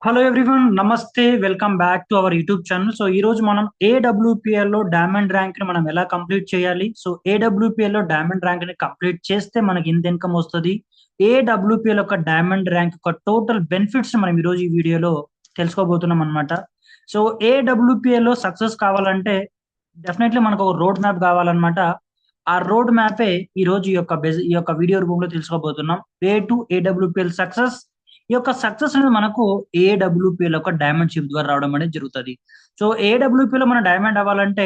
Hello everyone, నమస్తే. Welcome back to our YouTube channel. So ఈ రోజు మనం ఏడబ్ల్యూపీఎల్ లో డైమండ్ ర్యాంక్ ని మనం ఎలా కంప్లీట్ చేయాలి, సో ఏడబ్ల్యూపీఎల్ లో డైమండ్ ర్యాంక్ ని కంప్లీట్ చేస్తే మనకి ఇంత ఇన్కమ్ వస్తుంది, ఏడబ్ల్యూపీఎల్ యొక్క డైమండ్ ర్యాంక్ యొక్క టోటల్ బెనిఫిట్స్ మనం ఈ రోజు ఈ వీడియోలో తెలుసుకోబోతున్నాం అనమాట. సో ఏడబ్ల్యూపీఎల్ లో సక్సెస్ కావాలంటే డెఫినెట్లీ మనకు ఒక రోడ్ మ్యాప్ కావాలన్నమాట. ఆ రోడ్ మ్యాపే ఈ రోజు ఈ యొక్క వీడియో రూపంలో తెలుసుకోబోతున్నాం. Way to AWPL success. ఈ యొక్క సక్సెస్ అనేది మనకు ఏడబ్ల్యూపీఎల్ ఒక డైమండ్ షిప్ ద్వారా రావడం అనేది జరుగుతుంది. సో ఏడబ్ల్యూపీలో మన డైమండ్ అవ్వాలంటే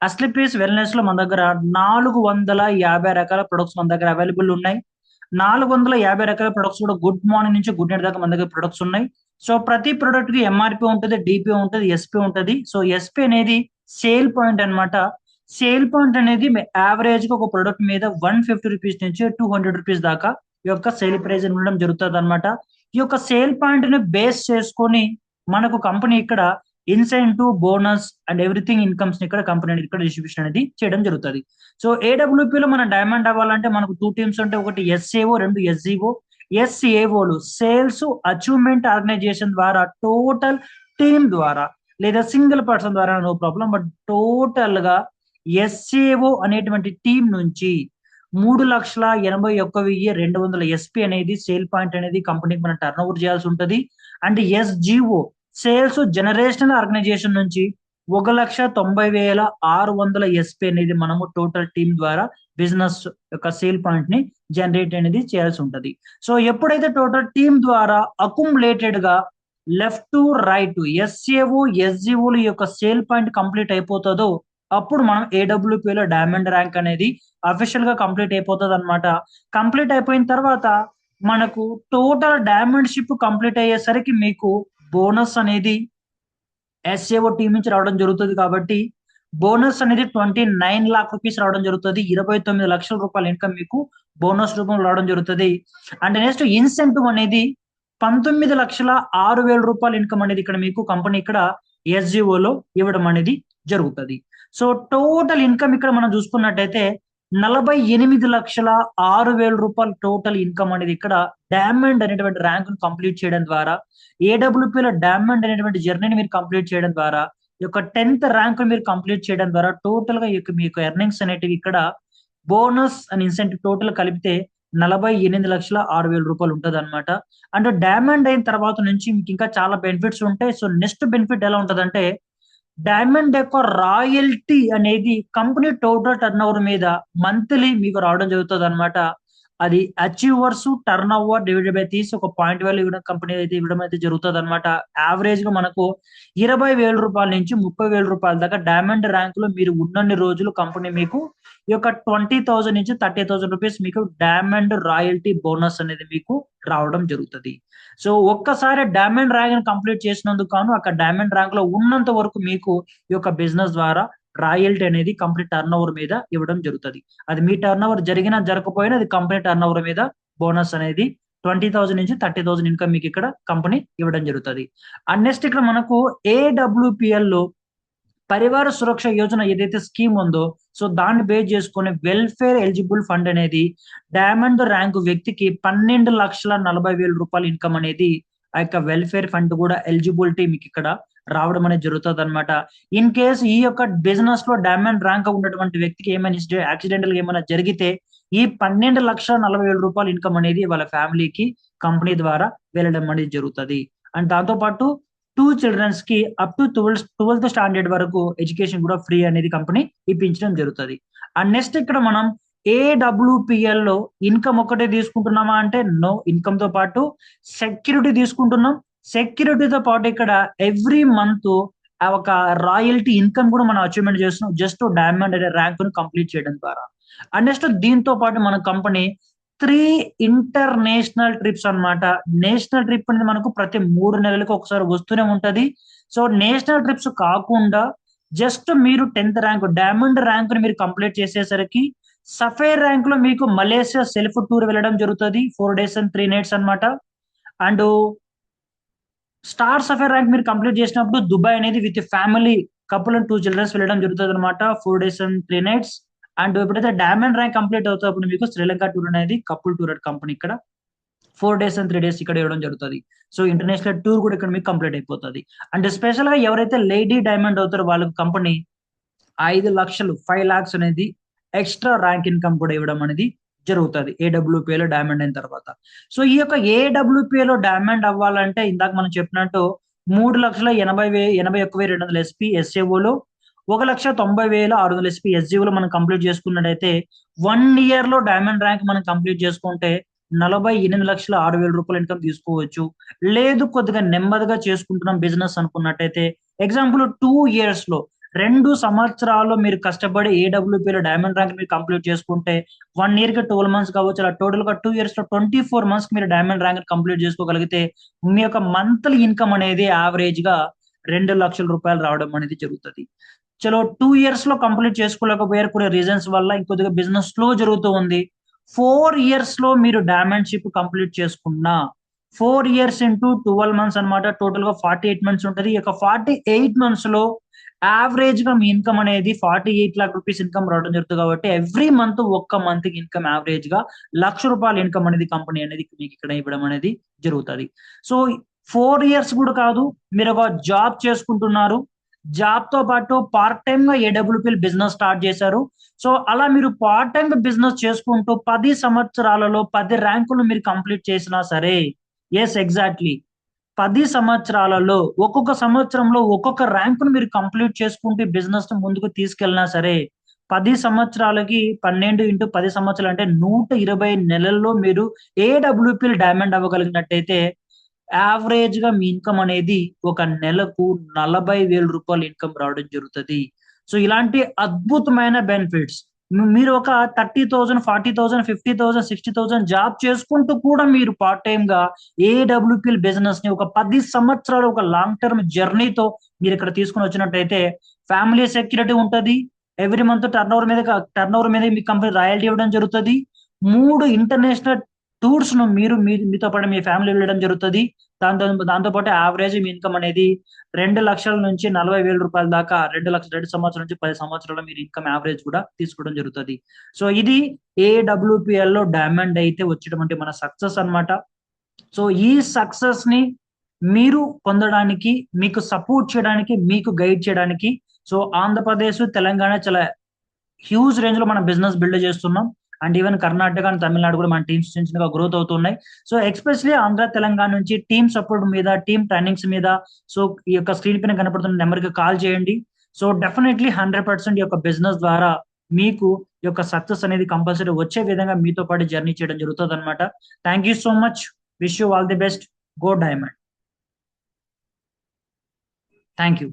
అస్లిపీస్ వెల్నెస్ లో మన దగ్గర 450 రకాల ప్రొడక్ట్స్ మన దగ్గర అవైలబుల్ ఉన్నాయి. 450 రకాల ప్రొడక్ట్స్ కూడా గుడ్ మార్నింగ్ నుంచి గుడ్ నైట్ దాకా మన దగ్గర ప్రొడక్ట్స్ ఉన్నాయి. సో ప్రతి ప్రొడక్ట్ కి ఎంఆర్పి ఉంటుంది, డిపి ఉంటుంది, ఎస్పి ఉంటుంది. సో ఎస్పి అనేది సేల్ పాయింట్ అన్నమాట. సేల్ పాయింట్ అనేది యావరేజ్ గా ఒక ప్రొడక్ట్ మీద 150 రూపీస్ నుంచి 200 రూపీస్ దాకా ఈ యొక్క సేల్ ప్రైస్ ఉండడం జరుగుతుంది అనమాట. ఈ యొక్క సేల్ పాయింట్ ని బేస్ చేసుకొని మనకు కంపెనీ ఇక్కడ incentive, bonus and everything incomes ని ఇక్కడ కంపెనీ ఇక్కడ డిస్ట్రిబ్యూషన్ అనేది చేయడం జరుగుతుంది. సో ఏడబ్ల్యూపీ లో మన డైమండ్ అవ్వాలంటే మనకు టూ టీమ్స్ ఉంటాయి, ఒకటి ఎస్ఏఓ, రెండు ఎస్జిఓ. ఎస్ఏఓలు సేల్స్ అచీవ్మెంట్ ఆర్గనైజేషన్ ద్వారా టోటల్ టీమ్ ద్వారా లేదా సింగిల్ పర్సన్ ద్వారా నో ప్రాబ్లం, బట్ టోటల్ గా ఎస్ఏఓ అనేటువంటి టీం నుంచి 3,81,200 ఎస్పీ అనేది సేల్ పాయింట్ అనేది కంపెనీకి మనం టర్న్ ఓవర్ చేయాల్సి ఉంటుంది. అండ్ ఎస్జిఓ సేల్స్ జనరేషనల్ ఆర్గనైజేషన్ నుంచి 1,90,600 ఎస్పీ అనేది మనము టోటల్ టీమ్ ద్వారా బిజినెస్ యొక్క సేల్ పాయింట్ ని జనరేట్ అనేది చేయాల్సి ఉంటుంది. సో ఎప్పుడైతే టోటల్ టీమ్ ద్వారా అకుములేటెడ్ గా లెఫ్ట్ టు రైట్ ఎస్ఏఓ, ఎస్జిఓల యొక్క సేల్ పాయింట్ కంప్లీట్ అయిపోతుందో అప్పుడు మనం ఏడబ్ల్యూపీలో డైమండ్ ర్యాంక్ అనేది అఫీషియల్ గా కంప్లీట్ అయిపోతుంది అనమాట. కంప్లీట్ అయిపోయిన తర్వాత మనకు టోటల్ డైమండ్ షిప్ కంప్లీట్ అయ్యేసరికి మీకు బోనస్ అనేది ఎస్ఏఓ టీం నుంచి రావడం జరుగుతుంది. కాబట్టి బోనస్ అనేది 29 లాక్ రూపీస్ రావడం జరుగుతుంది. 29 లక్షల రూపాయల ఇన్కమ్ మీకు బోనస్ రూపంలో రావడం జరుగుతుంది. అండ్ నెక్స్ట్ ఇన్సెంటివ్ అనేది 19,06,000 రూపాయల ఇన్కమ్ అనేది ఇక్కడ మీకు కంపెనీ ఇక్కడ ఎస్జిఓలో ఇవ్వడం అనేది జరుగుతుంది. సో టోటల్ ఇన్కమ్ ఇక్కడ మనం చూసుకున్నట్టయితే 48,06,000 రూపాయలు టోటల్ ఇన్కమ్ అనేది ఇక్కడ డైమండ్ అనేటువంటి ర్యాంక్ ను కంప్లీట్ చేయడం ద్వారా, ఏడబ్ల్యూపీలో డైమండ్ అనేటువంటి జర్నీని మీరు కంప్లీట్ చేయడం ద్వారా, ఈ యొక్క 10th ర్యాంక్ మీరు కంప్లీట్ చేయడం ద్వారా టోటల్ గా మీకు ఎర్నింగ్స్ అనేటివి ఇక్కడ బోనస్ అండ్ ఇన్సెంటివ్ టోటల్ కలిపితే 48,06,000 రూపాయలు ఉంటుంది అనమాట. అంటే డైమండ్ అయిన తర్వాత నుంచి మీకు ఇంకా చాలా బెనిఫిట్స్ ఉంటాయి. సో నెక్స్ట్ బెనిఫిట్ ఎలా ఉంటదంటే డైమండ్ యొక్క రాయల్టీ అనేది కంపెనీ టోటల్ టర్న్ ఓవర్ మీద మంత్లీ మీకు రావడం జరుగుతుంది అనమాట. అది achievers turn over divided by తీసి ఒక పాయింట్ వాల్యూ ఇవ్వడం కంపెనీ అయితే ఇవ్వడం అయితే జరుగుతుంది అనమాట. యావరేజ్ గా మనకు 20,000 రూపాయల నుంచి 30,000 రూపాయల దాకా డైమండ్ ర్యాంక్ లో మీరు ఉన్నన్ని రోజులు కంపెనీ మీకు ఈ యొక్క 20,000 నుంచి 30,000 రూపీస్ మీకు డైమండ్ రాయల్టీ బోనస్ అనేది మీకు రావడం జరుగుతుంది. సో ఒక్కసారి డైమండ్ ర్యాంక్ కంప్లీట్ చేసినందుకు కాను అక్కడ డైమండ్ ర్యాంక్ లో ఉన్నంత వరకు మీకు ఈ యొక్క బిజినెస్ ద్వారా రాయల్టీ అనేది కంప్లీట్ టర్న్ ఓవర్ మీద ఇవ్వడం జరుగుతుంది. అది మీ టర్న్ ఓవర్ జరిగినా జరగకపోయినా అది కంపెనీ టర్న్ ఓవర్ మీద బోనస్ అనేది 20,000 నుంచి 30,000 ఇన్కమ్ మీకు ఇక్కడ కంపెనీ ఇవ్వడం జరుగుతుంది. అండ్ నెక్స్ట్ ఇక్కడ మనకు ఏడబ్ల్యూపిఎల్ లో పరివార సురక్ష యోజన ఏదైతే స్కీమ్ ఉందో సో దాన్ని బేస్ చేసుకుని వెల్ఫేర్ ఎలిజిబుల్ ఫండ్ అనేది డైమండ్ ర్యాంక్ వ్యక్తికి 12,40,000 రూపాయల ఇన్కమ్ అనేది ఆ యొక్క వెల్ఫేర్ ఫండ్ కూడా ఎలిజిబిలిటీ మీకు ఇక్కడ రావడం అనేది జరుగుతుంది అనమాట. ఇన్ కేస్ ఈ యొక్క బిజినెస్ లో డైమండ్ ర్యాంక్ ఉన్నటువంటి వ్యక్తికి ఏమైనా యాక్సిడెంటల్ ఏమైనా జరిగితే ఈ 12,40,000 రూపాయల ఇన్కమ్ అనేది వాళ్ళ ఫ్యామిలీకి కంపెనీ ద్వారా వెళ్ళడం అనేది జరుగుతుంది. అండ్ దాంతో పాటు 2 చిల్డ్రన్స్ కి అప్ టు 12th స్టాండర్డ్ వరకు ఎడ్యుకేషన్ కూడా ఫ్రీ అనేది కంపెనీ ఇప్పించడం జరుగుతుంది. అండ్ నెక్స్ట్ ఇక్కడ మనం ఏడబ్ల్యూపిఎల్ లో ఇన్కమ్ ఒకటే తీసుకుంటున్నామా అంటే నో, ఇన్కమ్ తో పాటు సెక్యూరిటీ తీసుకుంటున్నాం. సెక్యూరిటీతో పాటు ఇక్కడ ఎవ్రీ మంత్ ఒక రాయల్టీ ఇన్కమ్ కూడా మనం అచీవ్మెంట్ చేస్తున్నాం జస్ట్ డైమండ్ అనే ర్యాంక్ ను కంప్లీట్ చేయడం ద్వారా. అండ్ నెక్స్ట్ దీంతో పాటు మన కంపెనీ 3 ఇంటర్నేషనల్ ట్రిప్స్ అన్నమాట. నేషనల్ ట్రిప్ అనేది మనకు ప్రతి 3 నెలలకు ఒకసారి వస్తూనే ఉంటది. సో నేషనల్ ట్రిప్స్ కాకుండా జస్ట్ మీరు 10th ర్యాంక్ డైమండ్ ర్యాంక్ ని మీరు కంప్లీట్ చేసేసరికి సఫేర్ ర్యాంక్ లో మీకు మలేషియా సెల్ఫ్ టూర్ వెళ్ళడం జరుగుతుంది 4 days and 3 nights అన్నమాట. అండ్ స్టార్ సఫేర్ ర్యాంక్ మీరు కంప్లీట్ చేసినప్పుడు దుబాయ్ అనేది with family couple and 2 children's వెళ్ళడం జరుగుతుంది అనమాట 4 days and 3 nights. అండ్ ఎప్పుడైతే డైమండ్ ర్యాంక్ కంప్లీట్ అవుతాయి అప్పుడు మీకు శ్రీలంక టూర్ అనేది కపుల్ టూర్ కంపెనీ ఇక్కడ 4 days and 3 days ఇక్కడ ఇవ్వడం జరుగుతుంది. సో ఇంటర్నేషనల్ టూర్ కూడా ఇక్కడ మీకు కంప్లీట్ అయిపోతుంది. అండ్ స్పెషల్ గా ఎవరైతే లేడీ డైమండ్ అవుతారో వాళ్ళకి కంపెనీ 5 లక్షలు 5 lakhs అనేది ఎక్స్ట్రా ర్యాంక్ ఇన్కమ్ కూడా ఇవ్వడం అనేది జరుగుతుంది ఏడబ్ల్యూపీలో డైమండ్ అయిన తర్వాత. సో ఈ యొక్క ఏడబ్ల్యూపీలో డైమండ్ అవ్వాలంటే ఇందాక మనం చెప్పినట్టు 3,81,200 ఎస్పీ ఎస్ఏఓలో 1,90,600 ఎస్పీ ఎస్జీఓలో మనం కంప్లీట్ చేసుకున్నట్టయితే 1 year లో డైమండ్ ర్యాంక్ మనం కంప్లీట్ చేసుకుంటే 48,06,000 రూపాయలు ఇన్కమ్ తీసుకోవచ్చు. లేదు కొద్దిగా నెమ్మదిగా చేసుకుంటున్నాం బిజినెస్ అనుకున్నట్టయితే ఎగ్జాంపుల్ 2 years లో 2 సంవత్సరాలు మీరు కష్టపడి ఏడబ్ల్యూపీలో డైమండ్ ర్యాంక్ మీరు కంప్లీట్ చేసుకుంటే 1 year కి 12 months కావచ్చు, అలా టోటల్ గా 2 years లో 24 months మీరు డైమండ్ ర్యాంక్ కంప్లీట్ చేసుకోగలిగితే మీ యొక్క మంత్లీ ఇన్కమ్ అనేది యావరేజ్ గా 2 లక్షల రూపాయలు రావడం అనేది జరుగుతుంది. చలో 2 years లో కంప్లీట్ చేసుకోలేకపోయారు కొన్ని రీజన్స్ వల్ల, ఇంకొద్దిగా బిజినెస్ స్లో జరుగుతూ ఉంది. 4 years లో మీరు డైమండ్ షిప్ కంప్లీట్ చేసుకున్నా 4 years into 12 months అన్నమాట, టోటల్ గా 48 months ఉంటుంది. ఈ యొక్క 48 months లో యావరేజ్ గా మీ ఇన్కమ్ అనేది 48 lakh రూపీస్ ఇన్కమ్ రావడం జరుగుతుంది. కాబట్టి ఎవ్రీ మంత్ ఒక్క మంత్ కి ఇన్కమ్ యావరేజ్ గా 1,00,000 రూపాయల ఇన్కమ్ అనేది కంపెనీ అనేది మీకు ఇక్కడ ఇవ్వడం అనేది జరుగుతుంది. సో 4 years కూడా కాదు, మీరు ఒక జాబ్ చేసుకుంటున్నారు, జాబ్ తో పాటు పార్ట్ టైమ్ గా ఏడబ్ల్యూపీఎల్ బిజినెస్ స్టార్ట్ చేశారు. సో అలా మీరు పార్ట్ టైమ్ బిజినెస్ చేసుకుంటూ 10 సంవత్సరాలలో 10 ర్యాంకులు మీరు కంప్లీట్ చేసినా సరే, ఎస్ ఎగ్జాక్ట్లీ 10 సంవత్సరాలలో ఒక్కొక్క సంవత్సరంలో ఒక్కొక్క ర్యాంకును మీరు కంప్లీట్ చేసుకుంటూ బిజినెస్ ను ముందుకు తీసుకెళ్ళినా సరే 10 సంవత్సరాలకి 12 into 10 సంవత్సరాలు అంటే 120 నెలల్లో మీరు ఏడబ్ల్యూపీఎల్ డైమండ్ అవ్వగలిగినట్టయితే యావరేజ్ గా మీ ఇన్కమ్ అనేది ఒక నెలకు 40,000 రూపాయలు ఇన్కమ్ రావడం జరుగుతుంది. సో ఇలాంటి అద్భుతమైన బెనిఫిట్స్ మీరు ఒక 30,000 40,000 50,000 60,000 జాబ్ చేసుకుంటూ కూడా మీరు పార్ట్ టైమ్ గా ఏడబ్ల్యూపీఎల్ బిజినెస్ ని ఒక 10 సంవత్సరాలు ఒక లాంగ్ టర్మ్ జర్నీతో మీరు ఇక్కడ తీసుకుని వచ్చినట్టయితే ఫ్యామిలీ సెక్యూరిటీ ఉంటది. ఎవ్రీ మంత్ టర్న్ ఓవర్ మీద మీ కంపెనీ రాయల్టీ ఇవ్వడం జరుగుతుంది. 3 ఇంటర్నేషనల్ టూర్స్ ను మీతో పాటు మీ ఫ్యామిలీ వెళ్ళడం జరుగుతుంది. దాంతో పాటు యావరేజ్ మీ ఇన్కమ్ అనేది 2 లక్షల నుంచి 40,000 రూపాయల దాకా 2 సంవత్సరాల నుంచి 10 సంవత్సరాల మీరు ఇన్కమ్ యావరేజ్ కూడా తీసుకోవడం జరుగుతుంది. సో ఇది ఏడబ్ల్యూపీఎల్ లో డైమండ్ అయితే వచ్చేటువంటి మన సక్సెస్ అన్నమాట. సో ఈ సక్సెస్ ని మీరు పొందడానికి, మీకు సపోర్ట్ చేయడానికి, మీకు గైడ్ చేయడానికి సో ఆంధ్రప్రదేశ్ తెలంగాణ చాలా హ్యూజ్ రేంజ్ లో మనం బిజినెస్ బిల్డ్ చేస్తున్నాం. And even Karnataka and Tamil Nadu కూడా మన టీమ్స్ చిన్న చిన్నగా గ్రోత్ అవుతున్నాయి. సో ఎక్స్పెషలీ ఆంధ్ర తెలంగాణ నుంచి టీమ్ సపోర్ట్ మీద, టీమ్ ట్రైనింగ్స్ మీద సో ఈ యొక్క స్క్రీన్ పైన కనపడుతున్న నెంబర్ కి కాల్ చేయండి. సో డెఫినెట్లీ 100% ఈ యొక్క బిజినెస్ ద్వారా మీకు ఈ యొక్క సక్సెస్ అనేది కంపల్సరీ వచ్చే విధంగా మీతో పాటు జర్నీ చేయడం జరుగుతుంది అనమాట. Thank you so much. Wish you all the best. Go diamond. Thank you.